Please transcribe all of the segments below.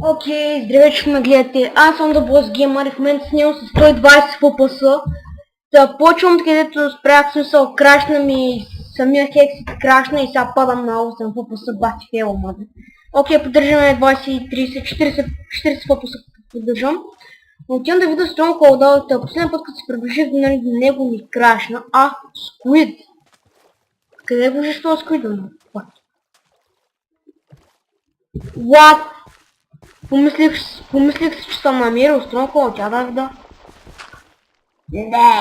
Окей, здравейте, ще ме гледате. Аз съм The Boss Gamer и в момента снимам с 120 FPS. Да почвам където спрях, смисъл, крашна ми самия хексит крашна и сега падам на 8 FPS, бати фейла, мада. Окей, поддържаме 20, 30, 40 FPS поддържам. Отивам да видя Strong Hold. Последния път като се приближих до него ми крашна. Squid. Къде го виждаш това Squid? What? Помислих си, че съм намерил Stronghold, тя да вида. Не,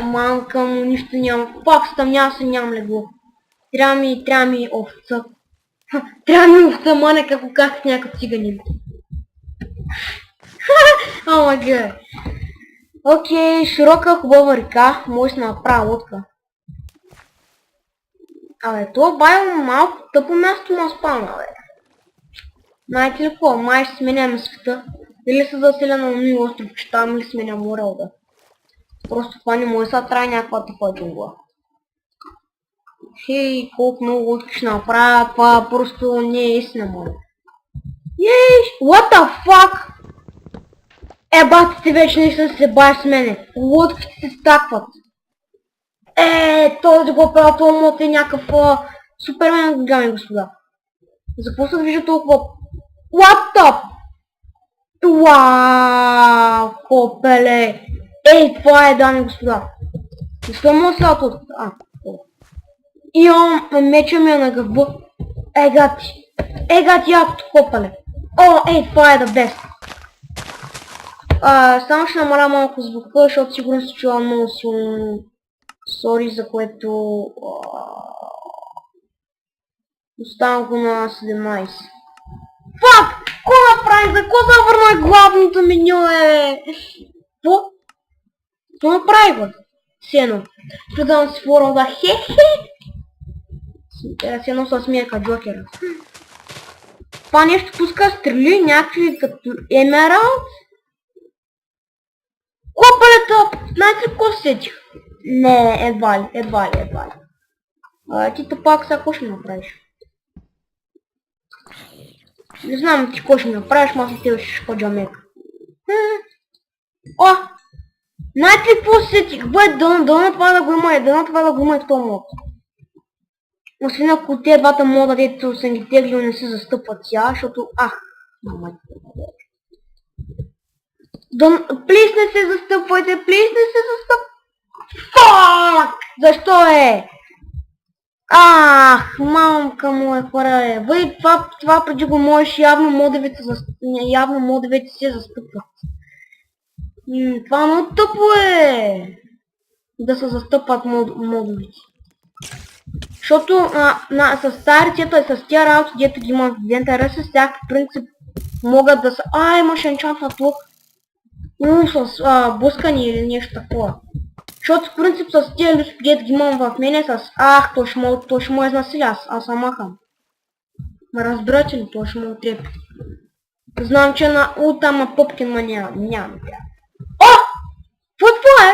мамка му, нищо няма. Пак нямам легло. Трябва ми овца. Трябва ми овца, мане, како казах някакъв циганин. О май гад. Окей, широка хубава река, може да направя лодка. Абе, това байо малко тъпо място ма спална, бе. Знаете ли какво? Май ще сменяме света. Или се заселя на луни остров, че там или сменя морел, да. Просто това не може да трябва някаква тъпа джунгла. Хей, колко много лодки ще направя, това просто не е истина, моля. Ей, what the fuck? Батите вече не са се баеш с мене. Лодките се стакват. Този го правил, това мод е някакъв супермен, дами и господа. За какво се движа толкова? What the? Вау, копеле. Това е, дами и господа. Защо му сега тут? Имам меча ми на гърба. Гати, якото копеле. Това е да бест. Само ще намаля малко звука, защото сигурно се чува много силно. Сори, за което... Оставам го на 17. Фак! Ко направих? За ко завърнах главното меню, Какво? Какво направих, бе? Сено. Следвам си форум, да хе-хе! Сено с смека Джокера. Това нещо пуска стрели, някакви като Емералд. Копалета! Знаете ли какво сетих? Не, едва ли. Ти пак сега какво ще направиш? Не знам ти какво ще направиш, маса ти ще по джамека. Знаете ли какво сетих? Бе, дано това да го има и в този мод. Освен ако тези двата мода, дето съм ги теглил, не се застъпват сега, защото... мама. Плиз не се застъпвайте, Фак! Защо мамка му хора, Въй, това преди го можеш, явно модовете се застъпват. Това много тъпо да се застъпват модовете. Защото с старите и с тия работи, дето ги имам в инвентаря, с всякакъв принцип могат да са... имаш енчант на тук. С блъскани или нещо такова. Защото в принцип с тия люспи, дето ги имам в мене с... то ще му изнасиля, аз съм махам. Ма разбирате ли, то ще му отрепи. Знам, че на ултама Попкин няма тя. Какво е?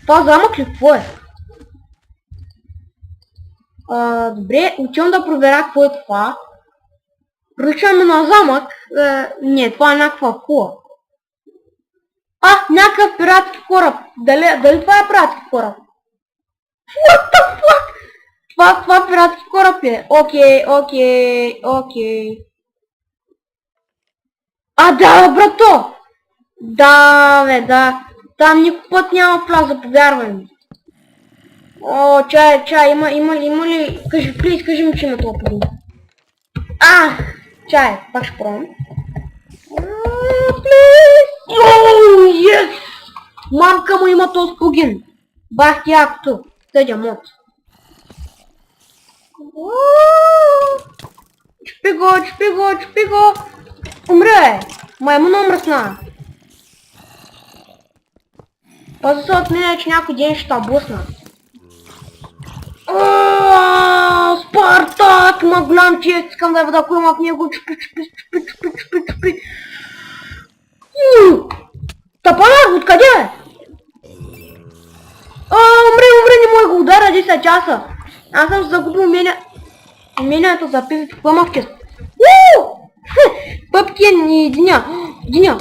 Това замък ли какво е? Добре, отивам да проверя какво е това. Приличаме на замък. Не, това е някаква кула. Някакъв пиратски кораб. Дали това е пиратски кораб? What the fuck? Това пиратски кораб е. Окей. Да, брато! Да. Там никой път няма вляза, повярвай ми. Чай, има ли... Кажи ми, че има това подобно. Чай, пак ще пробвам. Yes! Мамка му има този пугин. Бах ти якото. Тъдя мод. Чпи го. Умре! Маймуна мръсна. Паза се от мен, че някой ден ще блъсна. Спартак! Ма голям чест, искам да видя, ако има в него. Чпи. Тапанар, откъде е? Умре, не мога го удара 10 часа. Аз съм загубил умението за писати в пъмъвчест. Пъпки ни Диня. Диня.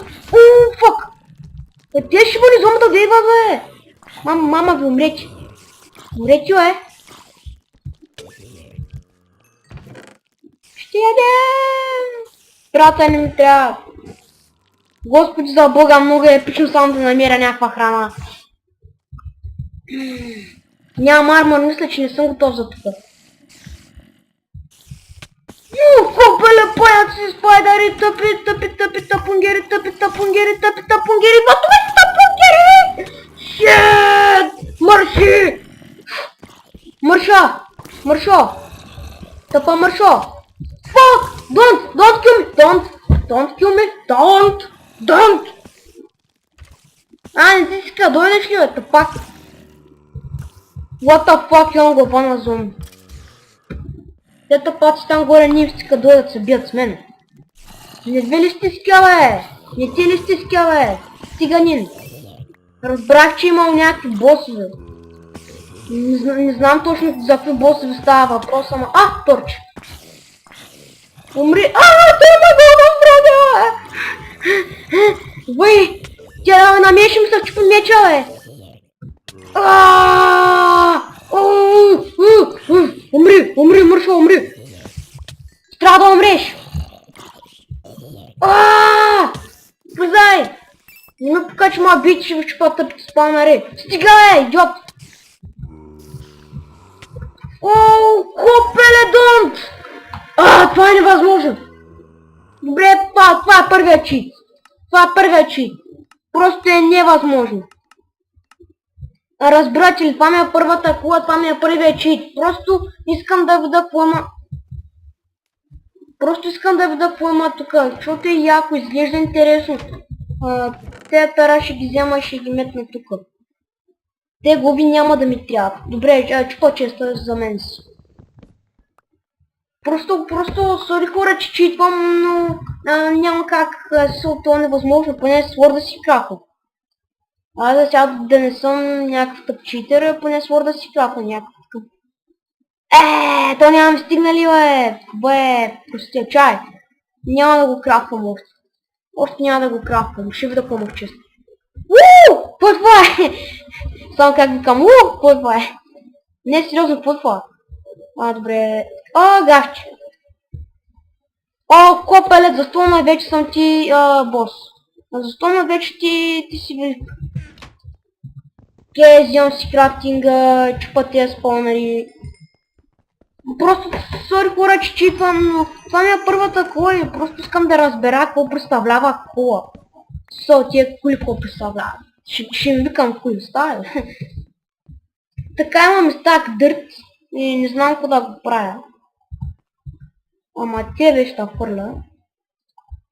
Фак. Те ще бъде зомата да идва, бе. Мама ви умрете. Умрете, бе. Ще ядем. Брата не ми трябва. Господи за Бога, много е епично само да намеря някаква храна. Нямам армор, мисля, че не съм готов за тук. Копеле, паяци, спайдари, тъпи, тъпунгери, тъпи, тъпунгери, батове, тъпунгери! Шет! Марши! Маршо! Тъпа маршо! Fuck! Don't kill me! Don't kill me! Don't! Не ти си ка, дойдеш ли, бе, тъпак? What the fuck, имам глава на зомби. Те тъпаци там горе нивцика дойдат се бият с мен. Не две ли стиска, бе? Не ти ли стиска, бе? Циганин. Разбрах, че имал някакви босове. Не знам точно за какви босове става въпрос, ама... Торч! Умри! Той ме го възбраня! Бăi! Тя на меша ми се чупи меча, бе! Умри, мършо, умри! Трябва да умреш! Влизай! Не ме покачи моя бит, ще ви чупа тъпите спалнари! Стига, бе, идиот! Копеле, донт! Това е невъзможно! Добре, това е първият чит! Просто е невъзможно! Разбирате ли, това ми е първата кула, това ми е първият чит! Просто искам да видя какво има тук, защото е яко, изглежда интересно. Те пера ще ги взема, ще ги метна тук. Те глоби няма да ми трябват. Добре, чупа често за мен си. Просто, сори хора, че читвам, но няма как това невъзможно, поне с Word си крафа. Да сега да не съм някакъв тъп читър, поне с Word си крафа някакъв тъп. То нямам стигнали, бе, простия чай. Няма да го крафвам още. Още няма да го крафвам, ще видя по-мък чест. Какво е? Само как викам, какво е? Не, сериозно, какво е? Добре. Гавче. Копелет, защо ме вече съм ти бос? Защо ме вече ти си велик? Взимам си крафтинга, чупа тези спалнари. Просто, сори хора, че читвам, но това ми е първата кола и просто искам да разбера какво представлява кола. Тия коли какво представлява. Ще ми викам коли, става. Така имам стак дърт и не знам какво да го правя. Ама тебе ще хвърля.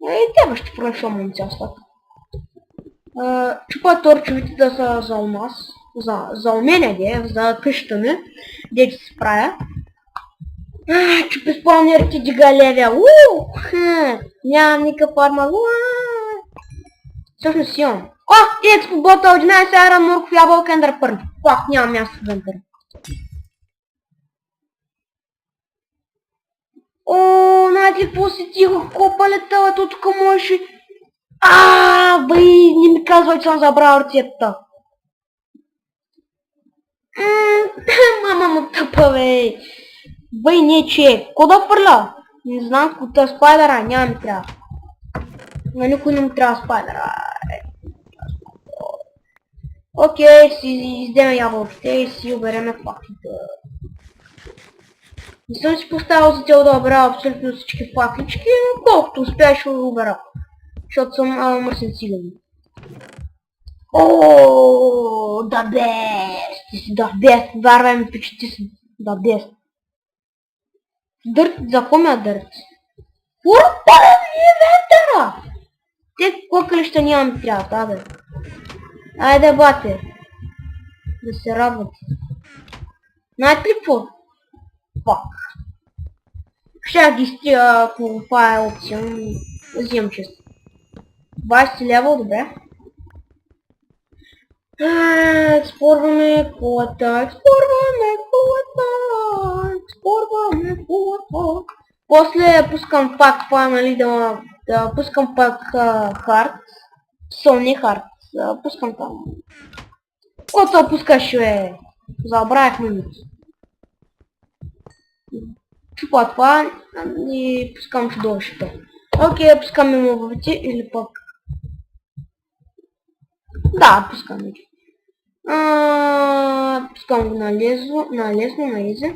И тебе ще хвърля, що момци остат. Чупа торчовите да са за у нас. За у мене, за къщата ми. Де ще се справя. Чупи спалнерите дига левия. Нямам никаква арма. Всъщност имам. Експо бота 11 айрон морков ябълка ендър пърл. Пак нямам място в ендър. Знаете ли какво си тихо, копалета, тук можеше... Бăi, не ми казвай, че съм забрал рецепта. Мама му тъпа, бе. Бăi, не че. Ко да фърля? Не знам, кота спайдера, няма ми трябва. На никой не му трябва спайдера. Окей, си издеме ябълките и си обереме факлите. Не съм си поставил за цел да обера абсолютно всички факлички, но колкото успя ще го обера. Защото съм мърсен циган. The best! The best! Вярвай ми, пичи, ти си the best. Дърт, за какво ме дърт? Урпале ми инвентара! Те кокалища няма ми трябва, бе. Айде, бате. Да се радвате. Знаете ли какво? Фак. Ще ги стига, ако това е опция. Взимам често. 20 левел, добре. Експорваме колата. После пускам пак това, нали, да пускам пак хард. Sony хард. Пускам там. Кото пускаш, бе? Забравихме ми. Чупа това и пускам чудовището. Окей, пускаме мобовете или пък... Да, пускаме ги. Пускам го на лесно, на изи.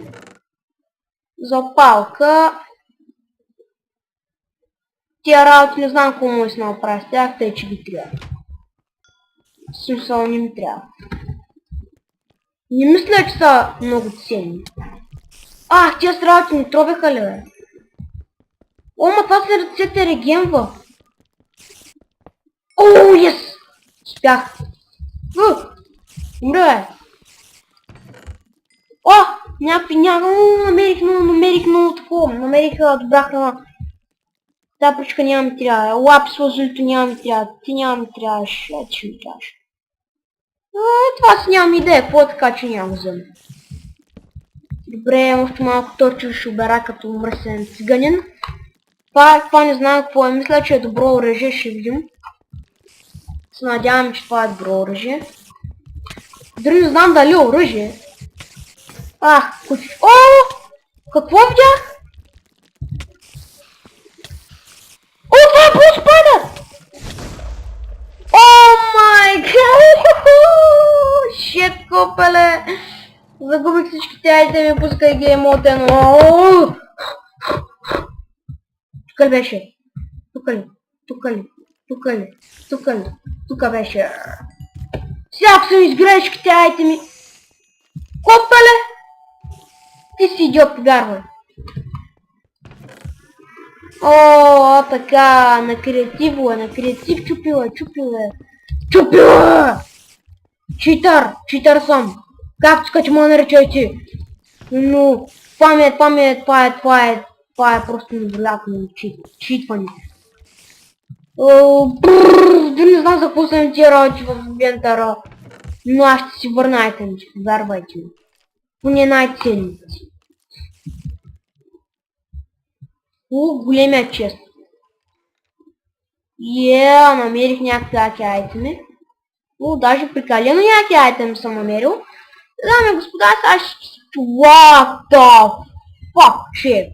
Запалка. Тия работи не знам какво му се направи с тях, тъй че ги трябва. В смисъл не ми трябва. Не мисля, че са много ценни. Тия с работи не тробиха ли, бе? О, ма това след ръцете регенва. О, ес! Спях. Добре, бе. О, намерих много такова. Намерих добра храна. Та причка няма ми трябва. Лапис лазулито няма ми трябва. Ти няма ми трябваш. Ти ще ми трябваш. Това си нямам идея. Какво е така, че няма взема? Добре, още малко торчево ще обера като мръсен циганин. Това не знам какво е. Мисля, че е добро оръжие. Ще видим. Се надявам, че това е добро оръжие. Дори не знам дали е оръжие. О! Какво видях? О, това е босс-падът! О май гад! Шет, копеле! Загубих всичките айтеми, пускай ги емотен. Тук ли беше? Тук беше. Сяко съм изгорел всичките айтеми. Копеле! Ти си идиот, повярвай. О, така, на креатив чупила. Читър съм. Както ска, че ме наречете. Но, това е просто невероятно читване. Дори не знам за какво съм тия работи в инвентара. Но аз ще си върна айтемите, повярвайте ми. Поне най-ценните. Големия чест. Намерих някакви яки айтеми. Даже прикалено яки айтеми съм намерил. Дами господа, сега ще... What the fuck, check.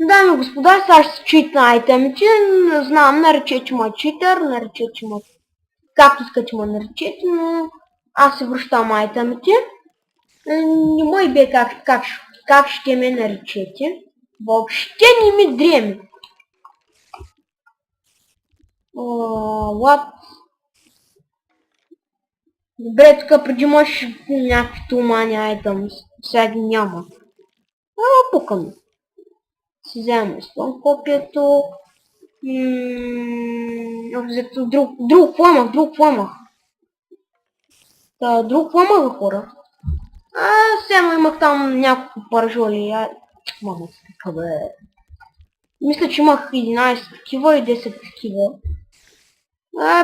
Дами господа, сега ще читна айтемите. Не знам, наречете ме читър, наречете ме... Както искате ме наречете, но... Аз се връщам айтемите. Не мой бе как ще ме наречете. Въобще не ми дреми. What? Добре, тук преди можеш някакви тумани айтъм. Сега ги няма. Пукаме. Си вземем слон копието. Друг пламах. Друг пламах, хора. Сега имах там няколко паржоли. Мама си така, бе. Мисля, че имах 11 такива и 10 такива.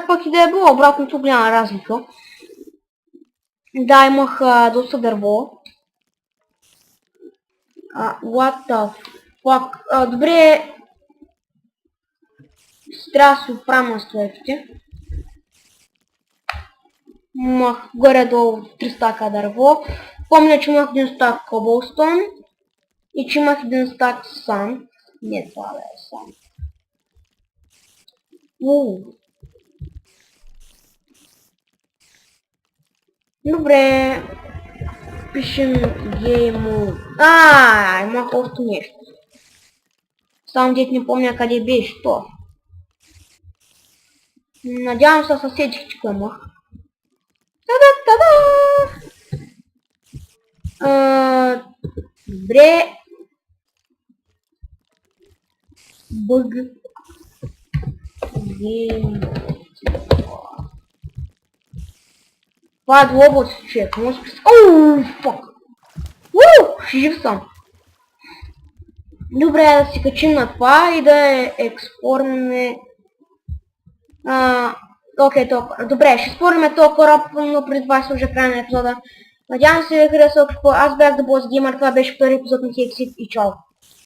Пък и да е било обратното, голяма разлика. Да, имах доста дърво. What the fuck? Добре. Трябва да се оправя на стойките. Имах горе-долу 3 стака дърво. Помня, че имах 1 стак кобълстон. И че имах 1 стак санд. Не, това е санд. Добре. Пишем геймо. Имах още нещо. Само дет не помня къде беше то. Надявам се съседих, че имах. Добре. Бъг. Това е глобус, човек. Фак. Жив съм. Добре, да си качим на това и да експорнем... Окей, толкова. Добре, ще спорим този кораб, но преди това сложа край на епизода. Надявам се ви харесва. Аз бях The Boss Gamer, това беше втори епизод на Hexit и чао.